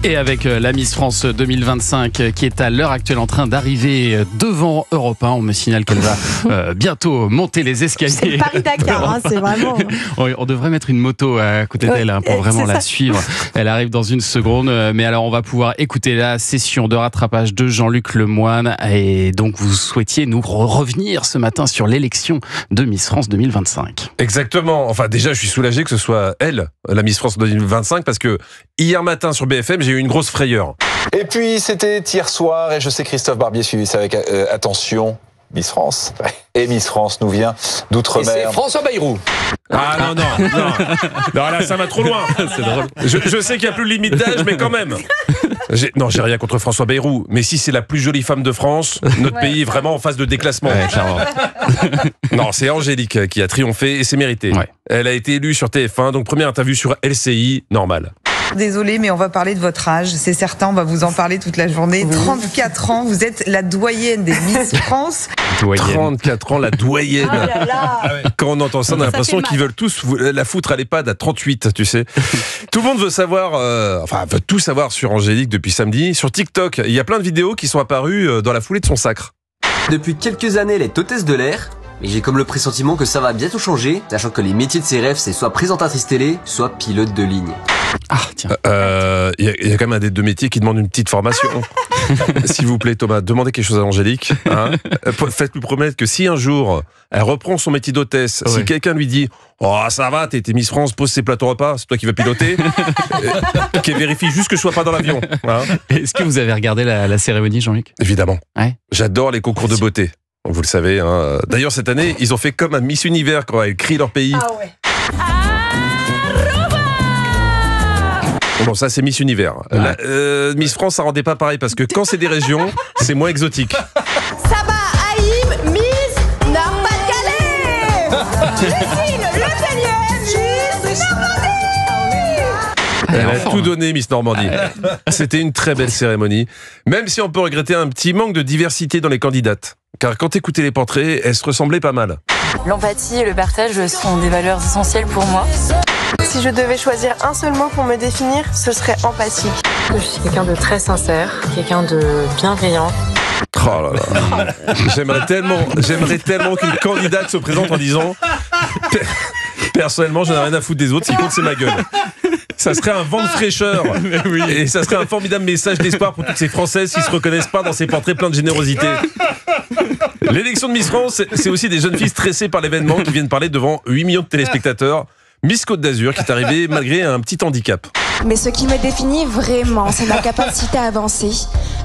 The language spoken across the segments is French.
Et avec la Miss France 2025 qui est à l'heure actuelle en train d'arriver devant Europe 1, on me signale qu'elle va bientôt monter les escaliers. C'est le Paris-Dakar, hein, c'est vraiment... On devrait mettre une moto à côté d'elle pour vraiment la suivre. Elle arrive dans une seconde. Mais alors, on va pouvoir écouter la session de rattrapage de Jean-Luc Lemoyne. Et donc, vous souhaitiez nous revenir ce matin sur l'élection de Miss France 2025. Exactement. Enfin, déjà, je suis soulagé que ce soit elle, la Miss France 2025, parce que hier matin sur BFM, j'ai eu une grosse frayeur. Et puis, c'était hier soir, et je sais Christophe Barbier suivit ça avec attention. Miss France. Et Miss France nous vient d'outre-mer. C'est François Bayrou. Ah non, là ça va trop loin. C'est drôle. Je sais qu'il n'y a plus de limite d'âge, mais quand même. J'ai rien contre François Bayrou, mais si c'est la plus jolie femme de France, notre pays est vraiment en phase de déclassement. Ouais, clairement. Non, c'est Angélique qui a triomphé et c'est mérité. Ouais. Elle a été élue sur TF1, donc première interview sur LCI, normal. Désolée, mais on va parler de votre âge. C'est certain, on va vous en parler toute la journée. 34 ans, vous êtes la doyenne des Miss France. 34 ans, la doyenne. Ah là là. Quand on entend ça, on a l'impression qu'ils veulent tous la foutre à l'EHPAD à 38, tu sais. Tout le monde veut savoir, veut tout savoir sur Angélique depuis samedi. Sur TikTok, il y a plein de vidéos qui sont apparues dans la foulée de son sacre. Depuis quelques années, elle est hôtesse de l'air. Mais j'ai comme le pressentiment que ça va bientôt changer, sachant que les métiers de ses rêves, c'est soit présentatrice télé, soit pilote de ligne. Ah, tiens. Il y a quand même un des deux métiers qui demande une petite formation. S'il vous plaît, Thomas, demandez quelque chose à Angélique. Hein. Faites-lui promettre que si un jour elle reprend son métier d'hôtesse, si quelqu'un lui dit « Oh, ça va, t'es Miss France, pose ses plateaux repas, c'est toi qui vas piloter. » Qu'elle vérifie juste que je sois pas dans l'avion. Hein. Est-ce que vous avez regardé la cérémonie, Jean-Luc ? Évidemment. Ouais. J'adore les concours de beauté. Vous le savez. Hein. D'ailleurs, cette année, ils ont fait comme un Miss Univers quand elles crient leur pays. Ah ouais. Bon, ça, c'est Miss Univers. Ouais. Miss France, ça rendait pas pareil parce que quand c'est des régions, c'est moins exotique. Saba, Haïm, Miss Nord-Pas-de-Calais. Justine, Le Seigneur, Miss Normandie. Elle a tout donné, Miss Normandie. C'était une très belle cérémonie. Même si on peut regretter un petit manque de diversité dans les candidates. Car quand écoutais les portraits, elles se ressemblaient pas mal. L'empathie et le partage sont des valeurs essentielles pour moi. Si je devais choisir un seul mot pour me définir, ce serait empathique. Je suis quelqu'un de très sincère, quelqu'un de bienveillant. Oh là là. J'aimerais tellement qu'une candidate se présente en disant personnellement, j'en ai rien à foutre des autres, ce qui compte c'est ma gueule. Ça serait un vent de fraîcheur. Et ça serait un formidable message d'espoir pour toutes ces Françaises qui se reconnaissent pas dans ces portraits pleins de générosité. L'élection de Miss France, c'est aussi des jeunes filles stressées par l'événement qui viennent parler devant 8 millions de téléspectateurs. Miss Côte d'Azur qui est arrivée malgré un petit handicap. Mais ce qui me définit vraiment, c'est ma capacité à avancer,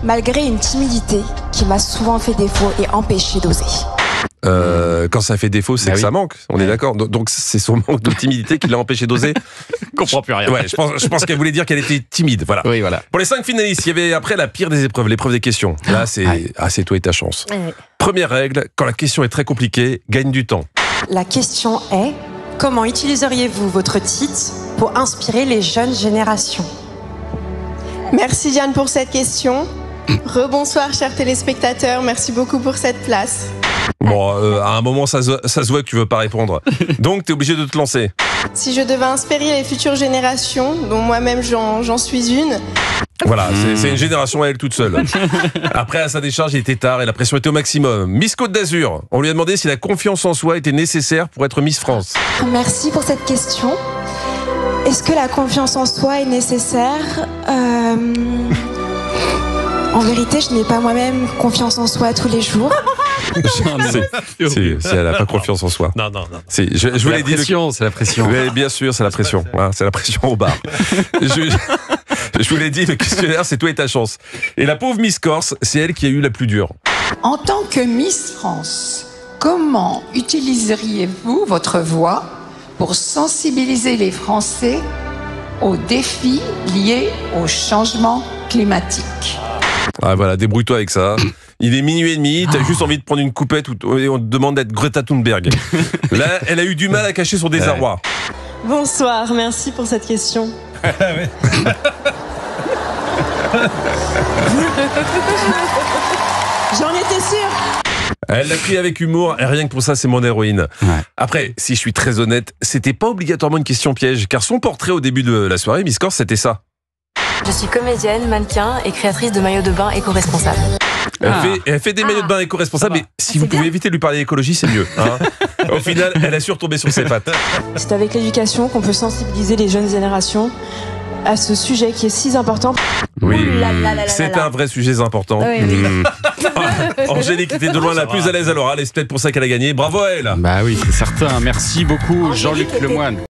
malgré une timidité qui m'a souvent fait défaut et empêché d'oser. Quand ça fait défaut, c'est que ça manque, on est d'accord. Donc c'est son manque de timidité qui l'a empêché d'oser. Je comprends plus rien. Ouais, je pense qu'elle voulait dire qu'elle était timide. Voilà. Oui, voilà. Pour les 5 finalistes, il y avait après la pire des épreuves, l'épreuve des questions. Là, c'est toi et ta chance. Première règle, quand la question est très compliquée, gagne du temps. La question est, comment utiliseriez-vous votre titre pour inspirer les jeunes générations? Merci Diane pour cette question. Rebonsoir chers téléspectateurs, merci beaucoup pour cette place. Bon, à un moment, ça se voit que tu veux pas répondre. Donc, t'es obligé de te lancer. Si je devais inspirer les futures générations, dont moi-même j'en suis une... Voilà, c'est une génération à elle toute seule. Après, à sa décharge, il était tard et la pression était au maximum. Miss Côte d'Azur, on lui a demandé si la confiance en soi était nécessaire pour être Miss France. Merci pour cette question. Est-ce que la confiance en soi est nécessaire ? En vérité, je n'ai pas moi-même confiance en soi tous les jours. Si elle n'a pas confiance en soi. Non. Si, je vous l'ai dit. C'est la pression. Oui, bien sûr, c'est la pression. Hein, c'est la pression au bar. Je vous l'ai dit, le questionnaire, c'est toi et ta chance. Et la pauvre Miss Corse, c'est elle qui a eu la plus dure. En tant que Miss France, comment utiliseriez-vous votre voix pour sensibiliser les Français aux défis liés au changement climatique? Ah voilà, débrouille-toi avec ça. Il est minuit et demi, t'as juste envie de prendre une coupette et on te demande d'être Greta Thunberg. Là, elle a eu du mal à cacher son désarroi. Bonsoir, merci pour cette question. J'en étais sûre. Elle l'a pris avec humour et rien que pour ça, c'est mon héroïne. Ouais. Après, si je suis très honnête, c'était pas obligatoirement une question piège, car son portrait au début de la soirée, Miss Corse, c'était ça. Je suis comédienne, mannequin et créatrice de maillots de bain éco-responsables. Elle fait des maillots de bain éco-responsables, mais si vous pouvez éviter de lui parler d'écologie, c'est mieux. Hein. Au final, elle a su retomber sur ses pattes. C'est avec l'éducation qu'on peut sensibiliser les jeunes générations à ce sujet qui est si important. Oui, c'est un vrai sujet important. Angélique était de loin la plus à l'aise à l'oral et c'est peut-être pour ça qu'elle a gagné. Bravo à elle. Bah oui, c'est certain. Merci beaucoup, Jean-Luc Lemoyne.